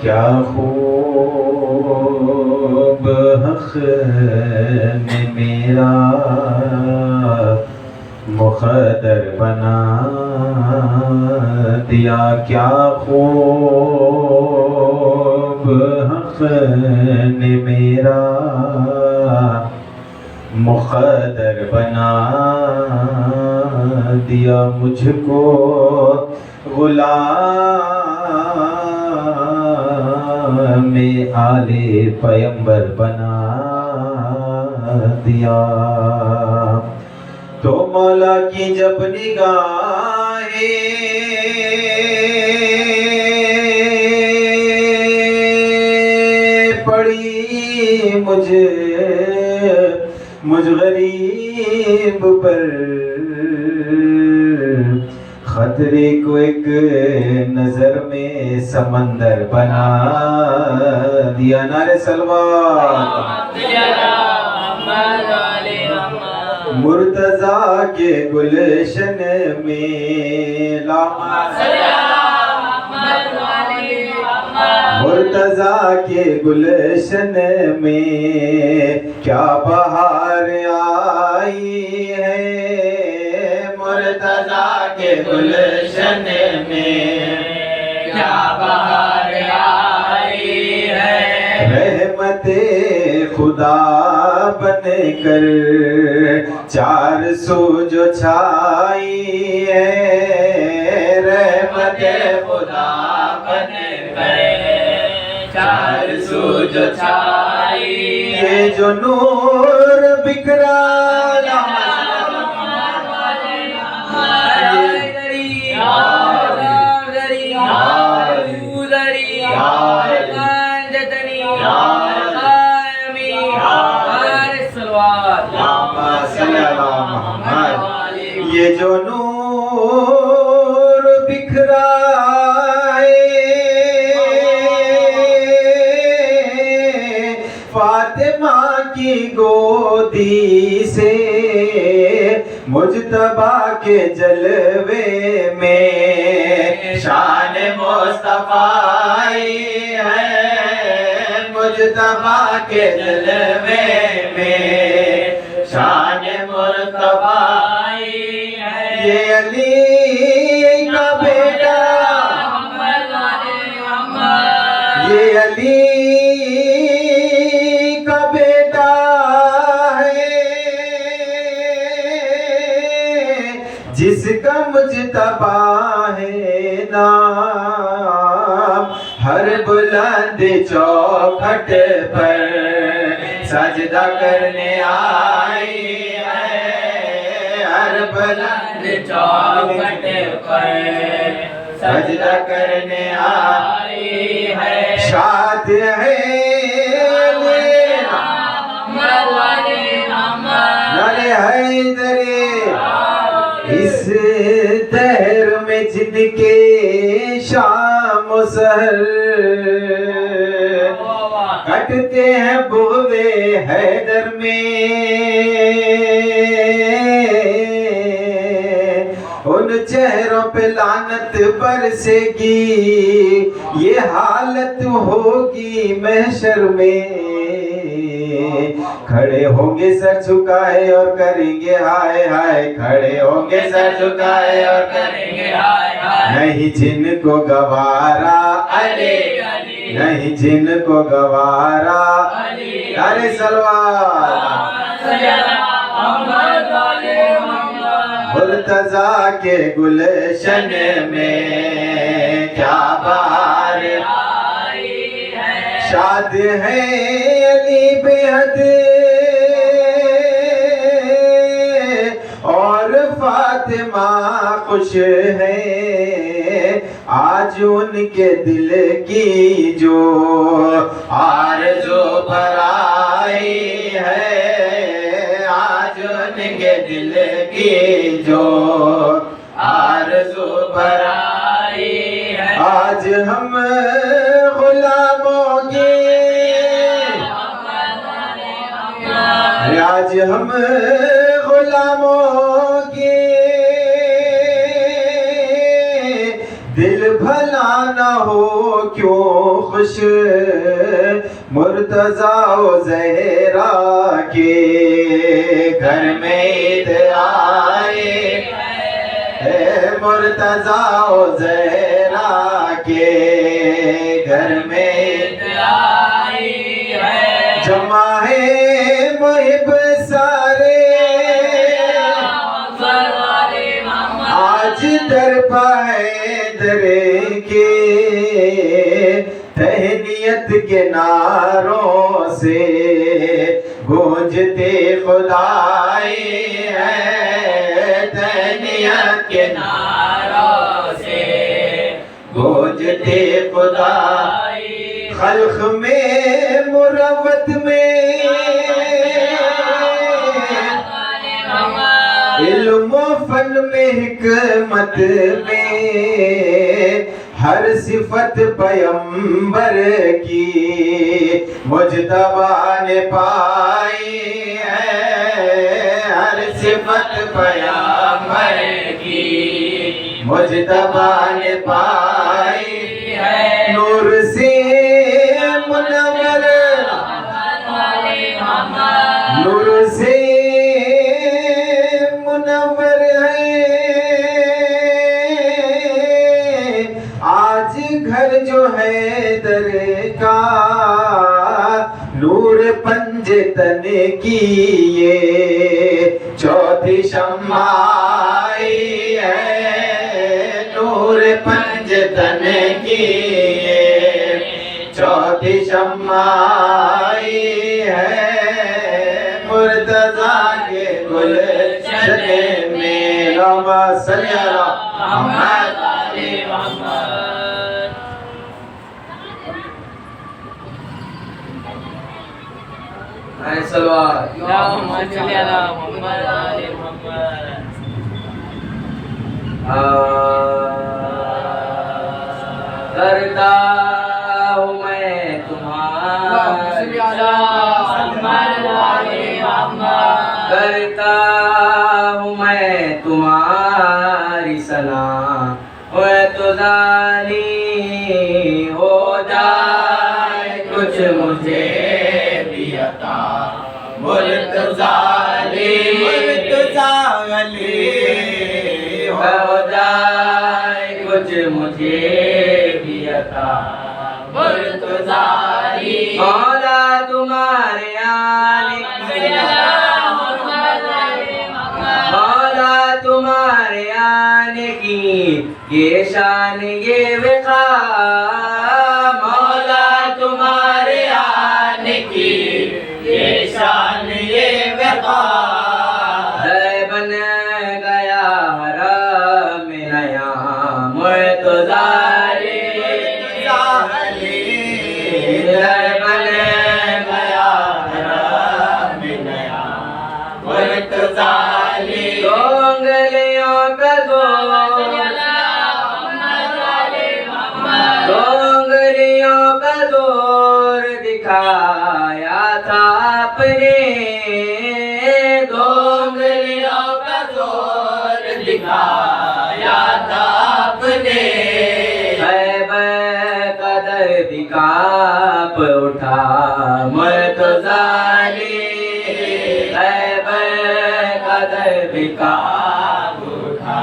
کیا خوب حق نے میرا مقدر بنا دیا، کیا خوب حق نے میرا مقدر بنا دیا، مجھ کو غلام آل پیمبر بنا دیا۔ تو مولا کی جب نگاہیں پڑی مجھ غریب پر، خطرے کو ایک نظر میں سمندر بنا دیا۔ نعرہ صلوات۔ مرتضیٰ کے گلشن میں مرتضیٰ کے گلشن میں کیا بہار آئی ہے، مرتضیٰ کے گلشن میں کیا بہار آئی ہے، رحمت خدا بن کر چار سو جو چھائی ہے، رحمت خدا بن کر چار سو جو چھائی، یہ جو نور بکھرا یہ جو نور بکھرائے فاطمہ کی گودی سے، مجتبیٰ کے جلوے میں شان مصطفیٰ ہے، مجتبیٰ کے جلوے میں شان مصطفیٰ، یہ علی کا بیٹا، یہ علی کا بیٹا ہے، جس کا مجتبیٰ ہے نام، ہر بلند چوکھٹ پر سجدہ کرنے آئی ہے، ہر بلند چوکھٹ پر سجدہ کرنے آئی ہے، شاد ہے نعرہ حیدر، اس دہر میں جن کے شام و سحر کٹتے ہیں بغض حیدر میں، ان چہروں پہ لعنت برسے گی، یہ حالت ہوگی محشر میں، کھڑے ہوں گے سر جھکائے اور کریں گے ہائے ہائے، کھڑے ہوں گے سر جھکائے اور کریں گے ہائے ہائے، نہیں جن کو گوارا علی، نہیں جن کو گوارا علی، نعرہ صلوات۔ مرتضیٰ کے گلشن میں کیا بہار آئی ہے، شاد ہے علی بے حد اور فاطمہ خوش ہے، آج ان کے دل کی جو آرزو پر آئی ہے، آج ان کے دل کی جو آرزو پر آئی ہے، آج ہم غلاموں کی، آج ہم غلاموں کی دل بھلا نہ ہو کیوں خوش مرتضیٰ و زہرا کے گھر میں عید آئے ہے، مرتضیٰ و زہرا کے گھر میں عید آئی ہے، جمع ہے محب سارے آج در پائے درے کے تہنیت کے نعروں سے گونجتے خدائی ہے، تہنیت کے نعروں سے گونجتے خدائی، خلق میں مروت میں علم و فن میں حکمت میں ہر صفت پیمبر کی مجتبیٰ نے پائی ہے، ہر صفت پیمبر کی مجتبیٰ نے پائی ہے، نور سے منور نور سے منور ہے آج گھر جو ہے در کا، نور پنج تن کی یہ چوتھی شمع آئی ہے، نور پنج تن کی یہ چوتھی شمع آئی ہے، مرتضیٰ کے گلشن میں اللہم صلی علی محمد صلوات اللہم صلی علی محمد آل محمد۔ کرتا ہوں میں تمہاری کرتا ہوں میں تمہاری ثنا، میں تو ظالم ہو جائے کچھ مجھے بھی عطا، مرتضیٰ علی ہو جائے کچھ مجھے بھی عطا، مرتضیٰ علی مولا تمہارے آنے کی، مولا تمہارے آنے کی یہ شان یہ وقار، مولا تمہارے آنے کی یہ شان یہ وقار، ہے بن گیا حرم نیا مرتضیٰ علی، ہے بن گیا حرم نیا مرتضیٰ علی، دو انگلیوں کا زور، دو انگلیوں کا زور دکھایا تھا آپ نے، دو انگلیوں کا زور دکھایا تھا آپ نے، خیبر کا درد کانپ اٹھا مرتضیٰ علی، خیبر کا درد کانپ اٹھا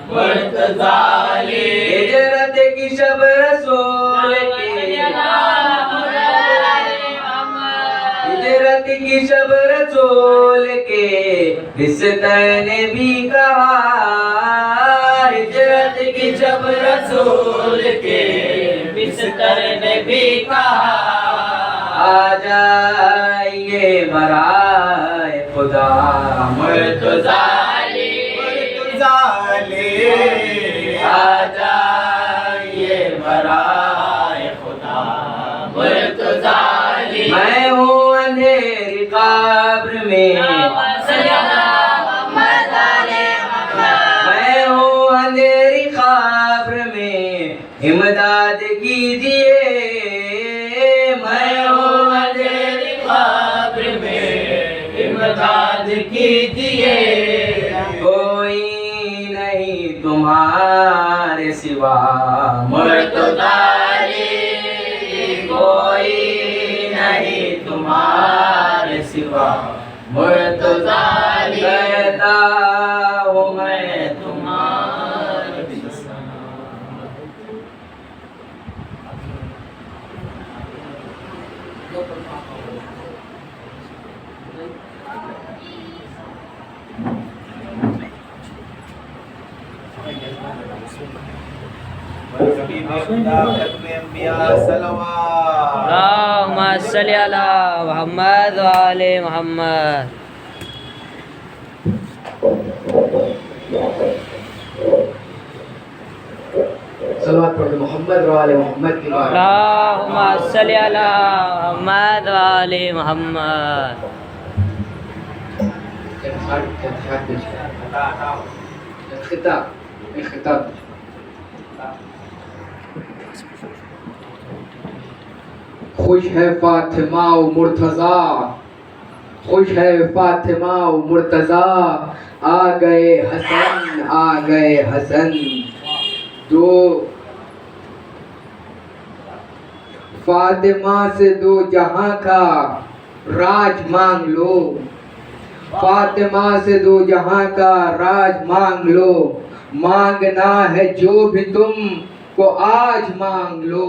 مرتضیٰ علی، ہجرت کی شب رسول کی، ہجرت کی شب رسول کے بستر نے بھی کہا، ہجرت کی شب رسول کے بستر نے بھی کہا، آ جائیے برائے خدا مرتضیٰ علی، مرتضیٰ علی، آ جائیے برائے خدا مرتضیٰ علی، میں ہوں اندھیری قبر میں، میں ہوں اندھیری قبر میں امداد کیجیے، میں ہوں اندھیری قبر میں امداد کیجیے، کوئی نہیں تمہارے سوا مرتضی کوئی نہیں تمہارے سوا مرتضی کہتا ہوں میں تمہارے اللہم صلی علی محمد وآل محمد. صلوات پڑھ دو محمد و آل محمد کی بات. اللہم صلی علی محمد وآل محمد. خطاب خوش ہے فاطمہ و مرتضیٰ، خوش ہے فاطمہ و مرتضیٰ، آ گئے حسن آ گئے حسن. دو فاطمہ سے دو جہاں کا راج مانگ لو، فاطمہ سے دو جہاں کا راج مانگ لو، مانگنا ہے جو بھی تم کو آج مانگ لو،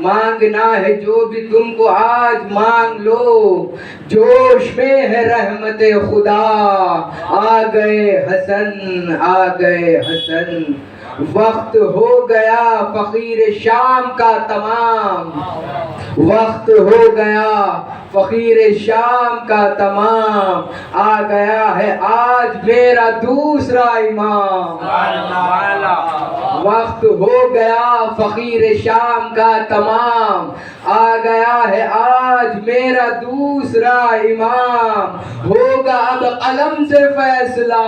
مانگنا ہے جو بھی تم کو آج مانگ لو. جوش میں ہے رحمت خدا، آ گئے حسن آ گئے حسن. وقت ہو گیا فقیر شام کا تمام، وقت ہو گیا فقیر شام کا تمام، آ گیا ہے آج میرا دوسرا امام. وقت ہو گیا فقیر شام کا تمام، آ گیا ہے آج میرا دوسرا امام. ہوگا اب قلم سے فیصلہ،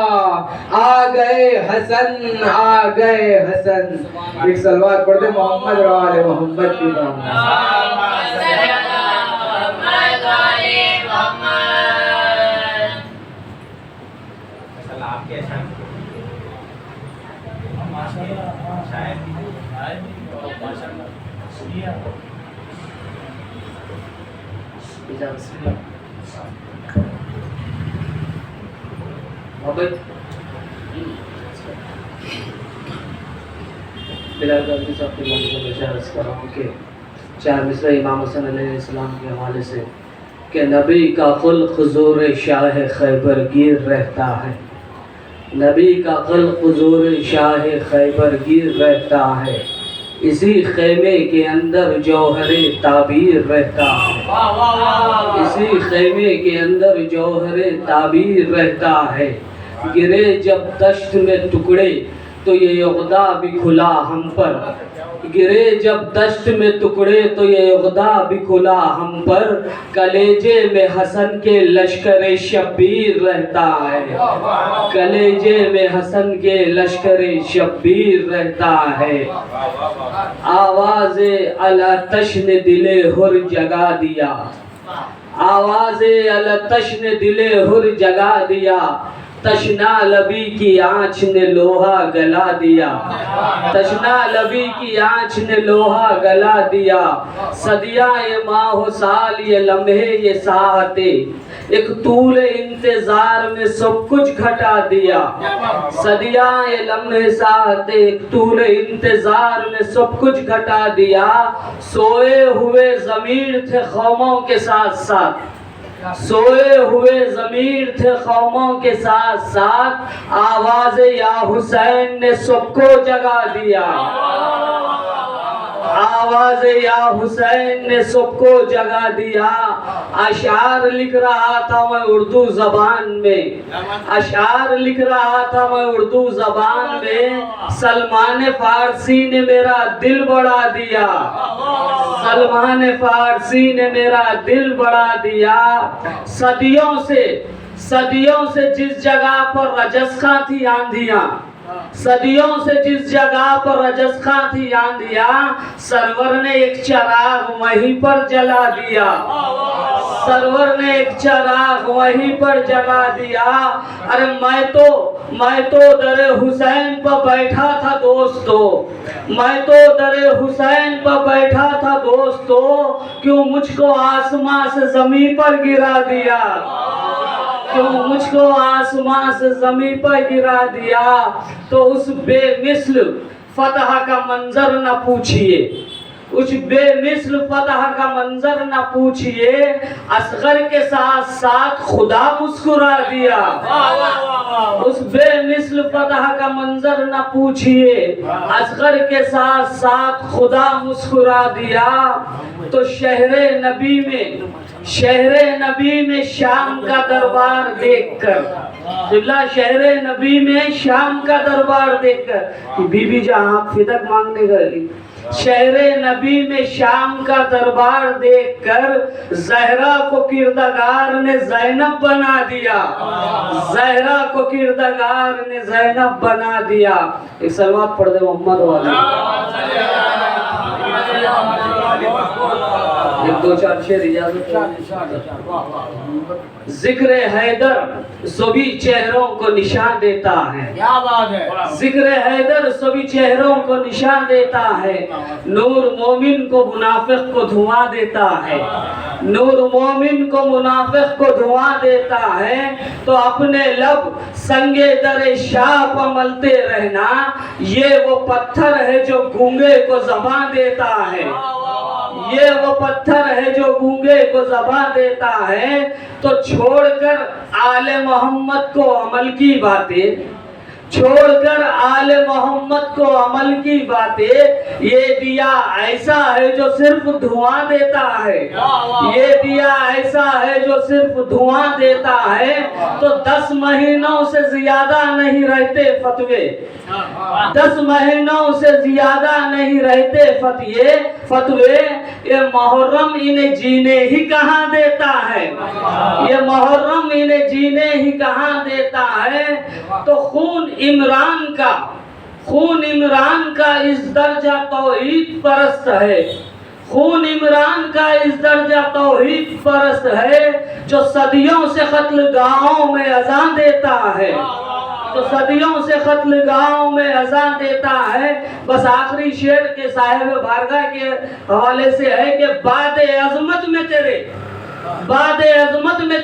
آ گئے حسن آ گئے حسن. ایک صلوات پڑھ دے محمد و آل محمد کی بات. بلال غازی صاحب کے موضوع میں عرض کر رہا ہوں کہ چار مصرع امام حسن علیہ السلام کے حوالے سے کہ نبی کا خلق حضور شاہ خیبر گیر رہتا ہے، نبی کا خلق حضور شاہ خیبر گیر رہتا ہے، اسی خیمے کے اندر جوہر تعبیر رہتا ہے، اسی خیمے کے اندر جوہر تعبیر رہتا ہے. گرے جب دشت میں ٹکڑے تو یہ عقدہ بھی کھلا ہم پر، گرے جب دشت میں ٹکڑے تو یہ عقدہ بھی کھلا ہم پر. کلیجے میں حسن کے لشکر شبیر رہتا ہے، کلیجے میں حسن کے لشکر شبیر رہتا ہے. آواز الاتش نے دل ہر جگا دیا، آواز الاتش نے دل ہر جگا دیا، تشنا لبی کی آنچ نے لوہا گلا دیا، تشنا لبی کی آنچ نے لوہا گلا دیا. صدیاں یہ ماہ و سال یہ لمحے یہ ساعتیں ایک طول انتظار میں سب کچھ گھٹا دیا. صدیاں یہ لمحے ساعتیں ایک طول انتظار میں سب کچھ گھٹا دیا. سوئے ہوئے ضمیر تھے قوموں کے ساتھ ساتھ، سوئے ہوئے ضمیر تھے قوموں کے ساتھ ساتھ، آواز یا حسین نے سب کو جگا دیا، آواز یا حسین نے سب کو جگا دیا. اشعار لکھ رہا تھا میں اردو زبان میں، اشعار لکھ رہا تھا میں اردو زبان میں، سلمان فارسی نے میرا دل بڑھا دیا، سلمان فارسی نے میرا دل بڑھا دیا. صدیوں سے جس جگہ پر رجسخاں تھی آندھیاں، صدیوں سے جس جگہ پر رجز خاں تھی آندیا، سرور نے ایک چراغ وہیں پر جلا دیا، سرور نے ایک چراغ وہیں پر جلا دیا۔ ارے میں تو در حسین پر بیٹھا تھا دوستو، میں تو در حسین پر بیٹھا تھا دوستو، کیوں مجھ کو آسمان سے زمین پر گرا دیا، کیوں مجھ کو آسمان سے زمین پر گرا دیا۔ تو اس بے مثل فتح کا منظر نہ پوچھئے، اس بے مثل فتح کا منظر نہ پوچھئے، اصغر کے ساتھ ساتھ خدا مسکرا دیا، اس بے مثل فتح کا منظر نہ پوچھئے، اصغر کے ساتھ ساتھ خدا مسکرا دیا۔ تو شہر نبی میں شام کا دربار دیکھ کر، شہر نبی میں شام کا دربار دیکھ کر، بی بی جہاں فدق مانگنے گئی، شہر نبی میں شام کا دربار دیکھ کر زہرا کو کردگار نے زینب بنا دیا، زہرا کو کردگار نے زینب بنا دیا۔ ایک سلوات پڑھ دے محمد والا، ایک دو چار شعر اجازت۔ ذکر حیدر سبھی چہروں کو نشان دیتا ہے، ذکر حیدر سبھی چہروں کو نشان دیتا ہے، نور مومن کو منافق کو دھواں دیتا ہے، نور مومن کو منافق کو دھواں دیتا ہے۔ تو اپنے لب سنگے در شاہ پر ملتے رہنا، یہ وہ پتھر ہے جو گونگے کو زبان دیتا ہے، یہ وہ پتھر ہے جو گونگے کو زبان دیتا ہے۔ تو چھوڑ کر آل محمد کو عمل کی باتیں، چھوڑ کر آل محمد کو عمل کی باتیں، یہ دیا ایسا ہے جو صرف دھواں دیتا ہے، یہ دیا ایسا ہے جو صرف دھواں دیتا ہے۔ تو 10 مہینوں سے زیادہ نہیں رہتے فتوے، 10 مہینوں سے زیادہ نہیں رہتے فتوے، یہ محرم انہیں جینے ہی کہاں دیتا ہے، یہ محرم انہیں جینے ہی کہاں دیتا ہے۔ تو خون عمران کا اس درجہ توحید پرست ہے، خون عمران کا اس درجہ توحید پرست ہے، جو صدیوں سے قتل گاہوں میں اذان دیتا ہے، جو صدیوں سے قتل گاہوں میں اذان دیتا ہے۔ بس آخری شعر کے صاحب بارگاہ کے حوالے سے ہے کہ بعد عظمت میں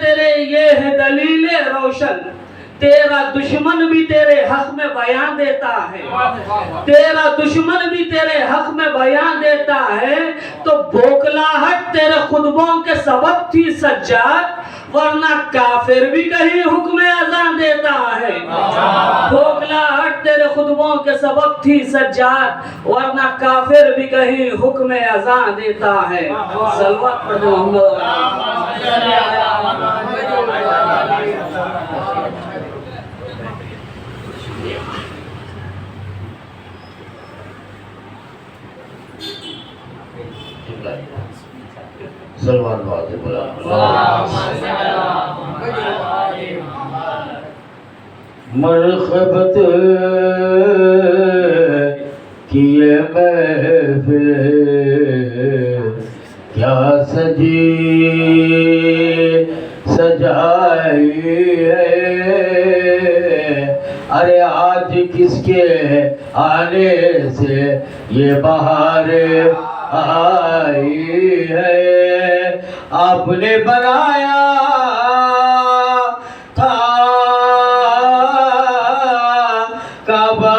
تیرے یہ ہے دلیل روشن، تیرا دشمن بھی تیرے حق میں بیان دیتا ہے، تیرا دشمن بھی تیرے حق میں بیان دیتا ہے۔ تو بوکلاہٹ تیرے خطبوں کے سبب تھی سجاد، ورنہ کافر بھی کہیں حکم اذان دیتا ہے، بوکلاہٹ تیرے خطبوں کے سبب تھی سجاد، ورنہ کافر بھی کہیں حکم اذان دیتا ہے۔ صلوات پڑھ دو سلمان بازی بلا مرحبت کیے محفل کیا سجائی ہے، ارے آج کس کے آنے سے یہ بہار آئی ہے، آپ نے بنایا تھا کعبہ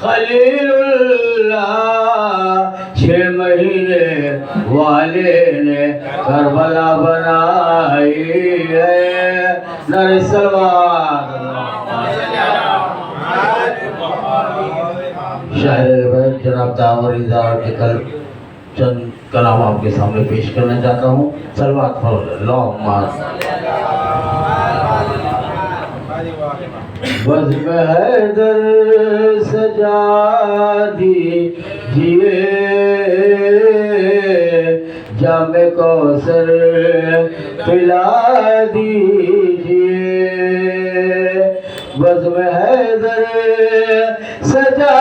خلیل اللہ، 6 مہینے والے نے کربلا بنائی ہے۔ نعرہ سلوات۔ شاعر جناب داور رضا کے کل چند کلام آپ کے سامنے پیش کرنا چاہتا ہوں۔ سلوات پڑھ اللہم بزم حیدر سجا دیجئے، جام کوثر پلا دیجئے، بزم حیدر سجا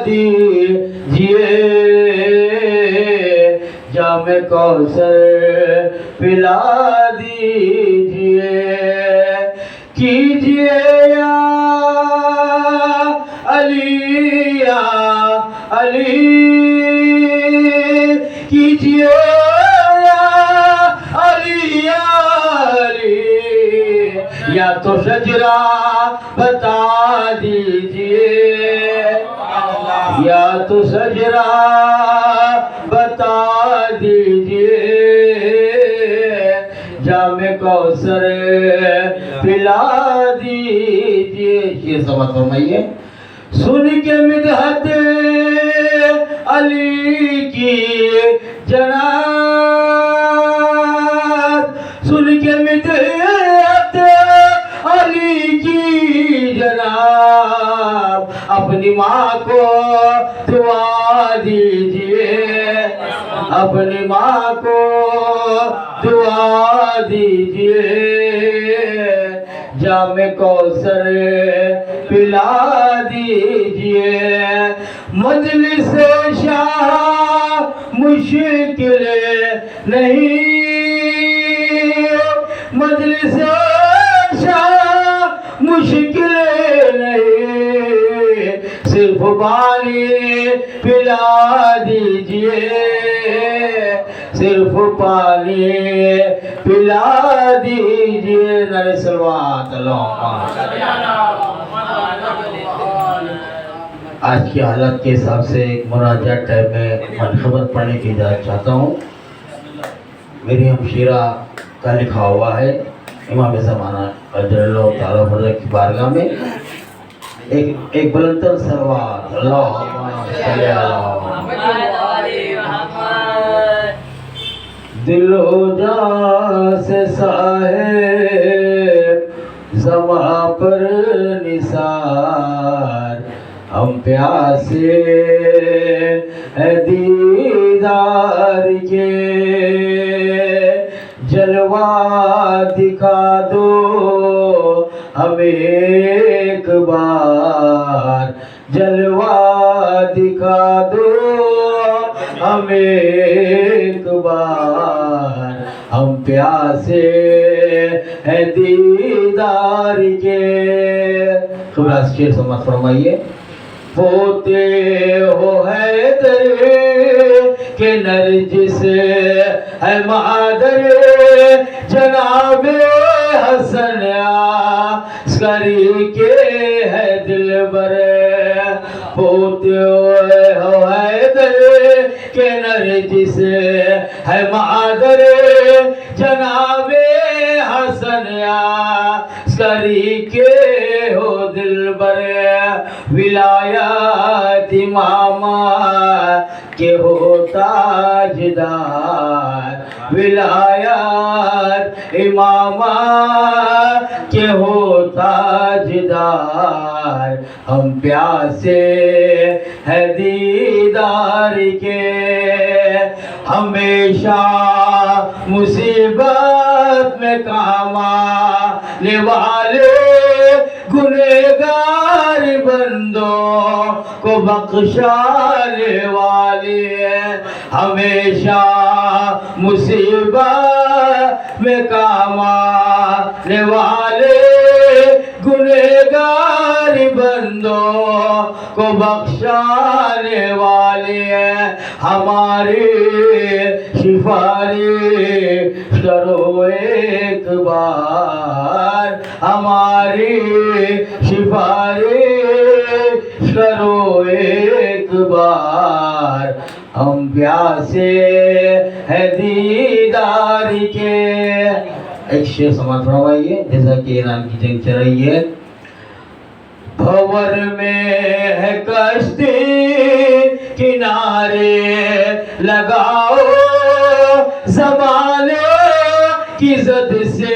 دیجئے جام کوثر پلا دیجئے کیجئے یا علی یا علی کیجئے یا علی یا علی یا تو شجرہ بتا دیجئے یا تو شجرہ بتا دیجئے جام کوثر پلا دیجئے یہ سمجھ فرمائیے سن کے مدحت علی کی جنات سن کے مدحت علی کی جناب اپنی ماں کو دعا دیجئے اپنی ماں کو دعا دیجئے جام کوثر پلا دیجئے مجلس شاہ مشکل نہیں مجلس شاہ مشکل نہیں صرف پانی پلا دیجئے صرف پانی پلا دیجئے نعرہ صلوات اللہم آج کی حالت کے حساب سے ایک مناجات ٹائپ میں منخبت پڑھنے کی اجازت چاہتا ہوں میری ہمشیرہ کا لکھا ہوا ہے امام زمانہ اجر اللہ تعالیٰ فرض کی بارگاہ میں ایک بلندر سلوات اللہم صلی اللہ دل و جان سے صاحب زماں پر نثار ہم پیاسے ہیں دیدار کے جلوہ دکھا دو ہمیں ایک بار جلوہ دکھا دو ہمیں ایک بار ہم پیاسے ہیں دیدار کے خلاص شعر سمجھ فرمائیے پوتے ہو حیدر کہ نرجس ہے مادر جناب حسن عسکری کے ہے دلبر پوتے ہو حیدر کہ نرجس ہے مادر جناب حسن عسکری کے ہو دلبر ولایت امامہ کے ہو تاجدار ولایت امامہ کے ہو تاجدار ہم پیاسے ہیں دیدار کے ہمیشہ مصیبت میں کام آنے والے گنہگار بندوں کو بخشانے والے ہمیشہ مصیبت میں کام آنے والے گنہگار بندوں کو بخشانے والے ہماری سفارش کرو ایک بار ہماری سفارش کرو ایک بار ہم پیاسے ہیں دیدار کے ایک شعر سمجھ فرمائیے جیسا کہ ایران کی جنگ چل رہی ہے بھور میں ہے کشتی کنارے لگاؤ زمانے کی زد سے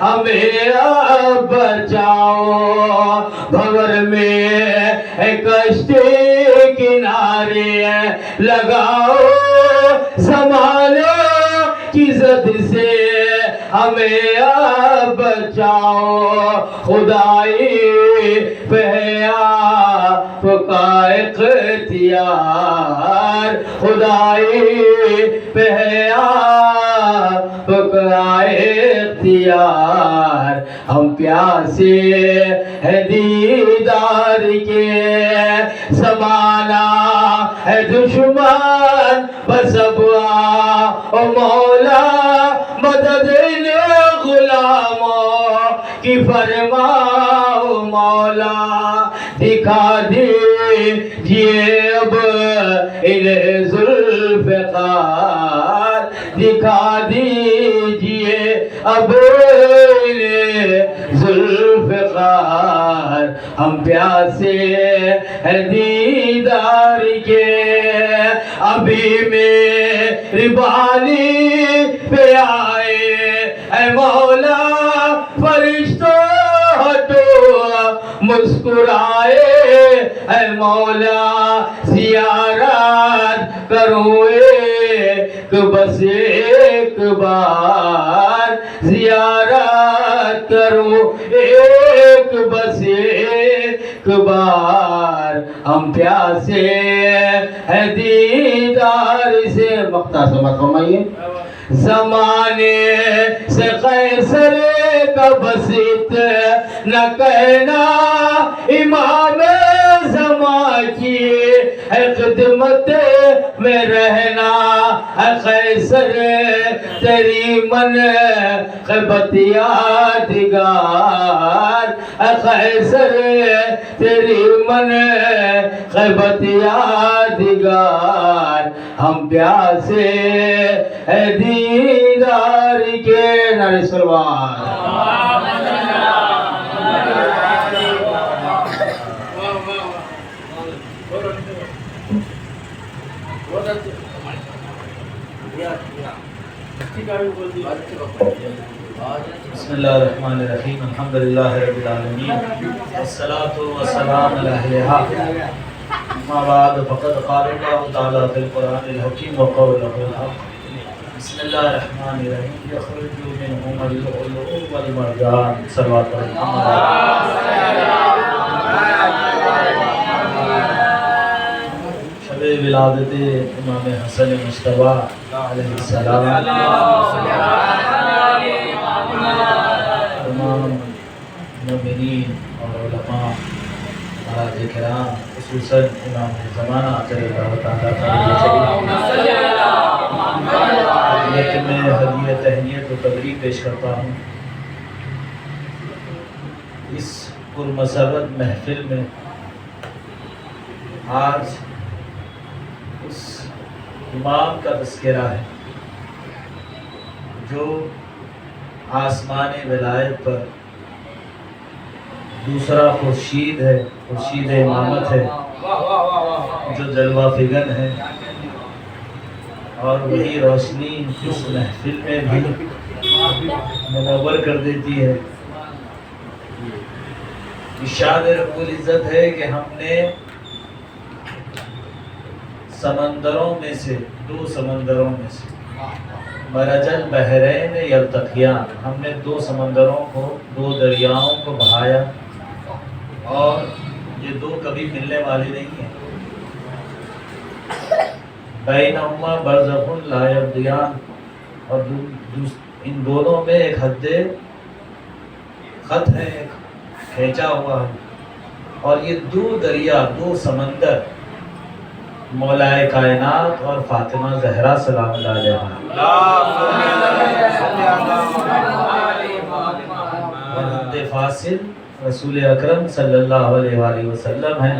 ہمیں اب بچاؤ بھور میں ہے کشتی کنارے لگاؤ زمانے کی زد سے ہمیں اب بچاؤ خدائی پہ آپ کا اختیار خدائی پہ آپ کا اختیار ہم پیاسے ہے دیدار کے زمانہ ہے دشمن بس اب او مولا مدد غلاموں کی فرماؤ مولا دکھا دیجیے اب انہیں ذوالفقار دکھا دیجیے اب انہیں ذوالفقار ہم پیاسے ہیں دیدار کے ابھی میری بانی پہ آئے اے مولا فرشتوں ہٹو مسکرائے اے مولا زیارت کروں ایک بس ایک بار زیارت کروں ایک بس ایک بار ہم پیاسے ہیں دیدار سے مقطع سمجھ فرمائیے زمانے سے قیصر کا بس اتنا کہنا امام زمان کی ہے خدمت میں رہنا ہے قیصر تیری منقبت یادگار ہے قیصر تیری منقبت یادگار ہم پیاسے ہے دیدار کے نعرہ سلوات بسم اللہ الرحمن الرحیم الحمدللہ رب العالمین والصلاة والسلام علی اہلہا اما بعد فقد قال اللہ تعالی فی القرآن الحکیم وقوله الحق بسم اللہ الرحمن الرحیم یخرج منہم اللؤلؤ والمرجان صلوات شب ولادت امام حسن مصطفیٰ علیہ السلام تمام مومنین اور علماء حضرات کرام خصوصاً امام زمانہ صلی اللہ تعالیٰ علیہ میں ہدیہ تہنیت و تبریک پیش کرتا ہوں اس پرمسرت محفل میں آج اس امام کا تذکرہ ہے جو آسمان ولایت پر دوسرا خورشید ہے خورشید امامت ہے جو جلوہ فگن ہے اور وہی روشنی اس محفل میں بھی منور کر دیتی ہے ارشاد رب العزت ہے کہ ہم نے سمندروں میں سے دو سمندروں میں سے مرج البحرین یلتقیان ہم نے دو سمندروں کو دو دریاؤں کو بہایا اور یہ دو کبھی ملنے والے نہیں ہیں بینہما برزخ لا یبغیان اور ان دونوں میں ایک حد خط ہے ایک کھینچا ہوا ہے اور یہ دو دریا دو سمندر مولائے کائنات اور فاطمہ زہرا سلام اللہ علیہ اور حد فاصل رسول اکرم صلی اللہ علیہ وآلہ وسلم ہیں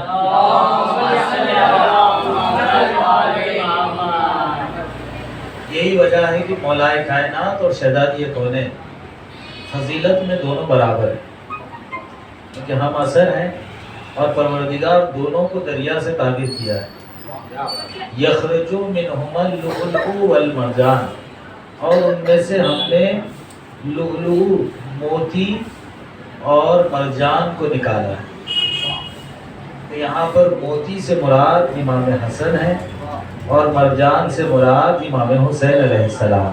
یہی وجہ ہے کہ مولائے کائنات اور شہزادی کونین فضیلت میں دونوں برابر ہیں کیونکہ ہم اثر ہیں اور پروردگار دونوں کو دریا سے تعبیر کیا ہے یخرج منہما اللؤلؤ والمرجان اور ان میں سے ہم نے لؤلؤ موتی اور مرجان کو نکالا ہے تو یہاں پر موتی سے مراد امام حسن ہے اور مرجان سے مراد امام حسین علیہ السلام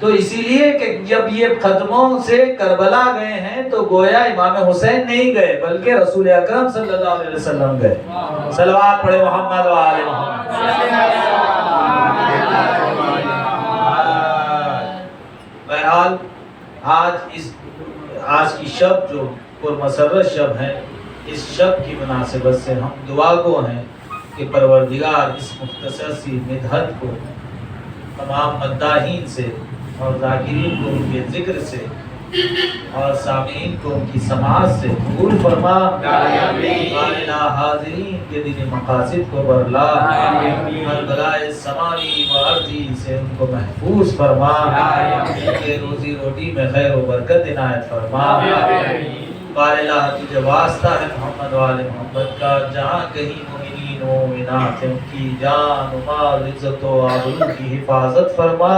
تو اسی لیے کہ جب یہ قدموں سے کربلا گئے ہیں تو گویا امام حسین نہیں گئے بلکہ رسول اکرم صلی اللہ علیہ وسلم گئے. صلوات پڑھے محمد و آل محمد. بہرحال آج کی شب جو پرمسرت شب ہے، اس شب کی مناسبت سے ہم دعا گو ہیں کہ پروردگار اس مختصر سی مدحت کو تمام مداحین سے اور ذاکرین کو ان کے ذکر سے اور سامعین کو ان کی سماعت سے قبول فرما. بارنا حاضرین کے دل مقاصد کو برلا، ہر بلائے سماوی و ارضی سے ان کو محفوظ فرما، ان کے روزی روٹی میں خیر و برکت عنایت فرما. بارنا تجھے واسطہ ہے محمد و آل محمد کا، جہاں کہیں مومنین و مومنات ان کی جان و مال عزت و آبرو کی حفاظت فرما.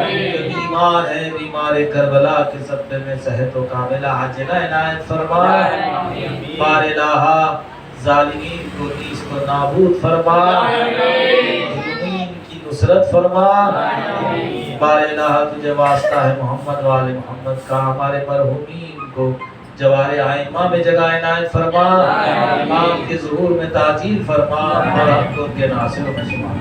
جو بیمار ہے بیمار کربلا کے صدقے میں صحت و کاملہ عاجلہ عنایت فرما. بار الہ ظالمین کو نیست و نابود فرما، مظلومین کی نصرت فرما. بار الہ تجھے واسطہ ہے محمد و آل محمد کا، ہمارے مرحومین کو جوار آئمہ میں جگہ عنایت فرما، امام کے ظہور میں تعجیل فرما، اور ہم کو ان کے ناصر و شمار.